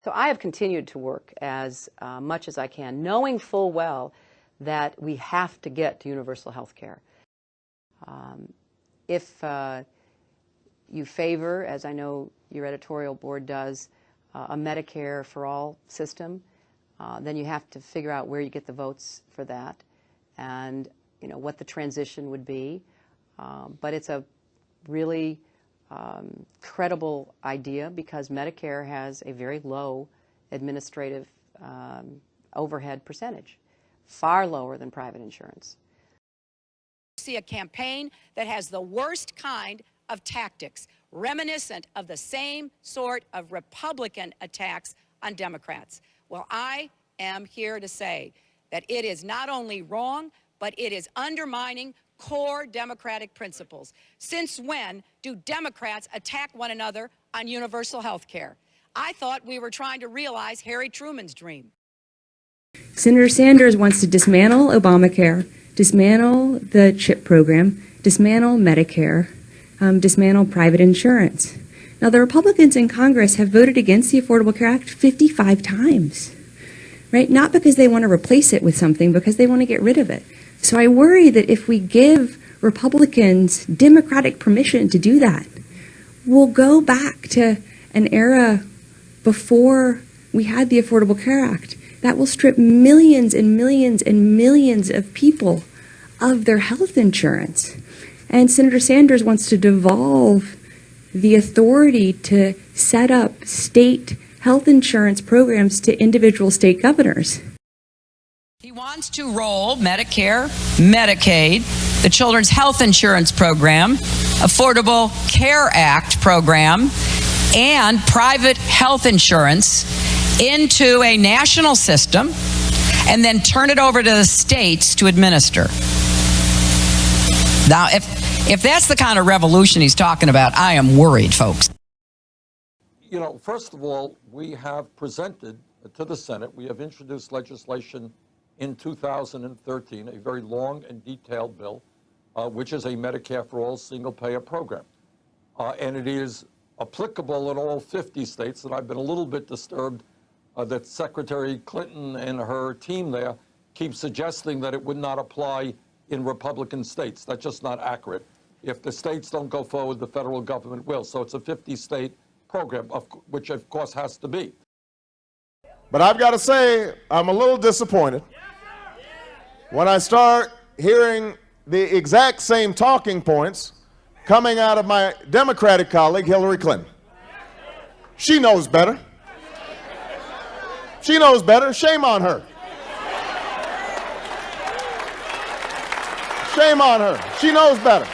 So I have continued to work as much as I can, knowing full well that we have to get to universal health care. If you favor, as I know your editorial board does, a Medicare for all system, then you have to figure out where you get the votes for that and what the transition would be. But it's a really credible idea because Medicare has a very low administrative overhead percentage, far lower than private insurance. See a campaign that has the worst kind of tactics, reminiscent of the same sort of Republican attacks on Democrats. Well, I am here to say that it is not only wrong, but it is undermining core democratic principles. Since when do Democrats attack one another on universal health care? I thought we were trying to realize Harry Truman's dream. Senator Sanders wants to dismantle Obamacare, dismantle the CHIP program, dismantle Medicare, dismantle private insurance. Now, the Republicans in Congress have voted against the Affordable Care Act 55 times, right? Not because they want to replace it with something, because they want to get rid of it. So I worry that if we give Republicans democratic permission to do that, we'll go back to an era before we had the Affordable Care Act that will strip millions and millions and millions of people of their health insurance. And Senator Sanders wants to devolve the authority to set up state health insurance programs to individual state governors. He wants to roll Medicare, Medicaid, the Children's Health Insurance Program, Affordable Care Act program, and private health insurance into a national system and then turn it over to the states to administer. Now, if that's the kind of revolution he's talking about, I am worried, folks. First of all, we have presented to the Senate, we have introduced legislation in 2013, a very long and detailed bill, which is a Medicare for All single-payer program. And it is applicable in all 50 states, and I've been a little bit disturbed that Secretary Clinton and her team there keep suggesting that it would not apply in Republican states. That's just not accurate. If the states don't go forward, the federal government will. So it's a 50-state program, which of course has to be. But I've got to say, I'm a little disappointed when I start hearing the exact same talking points coming out of my Democratic colleague, Hillary Clinton. She knows better. She knows better. Shame on her. Shame on her. She knows better.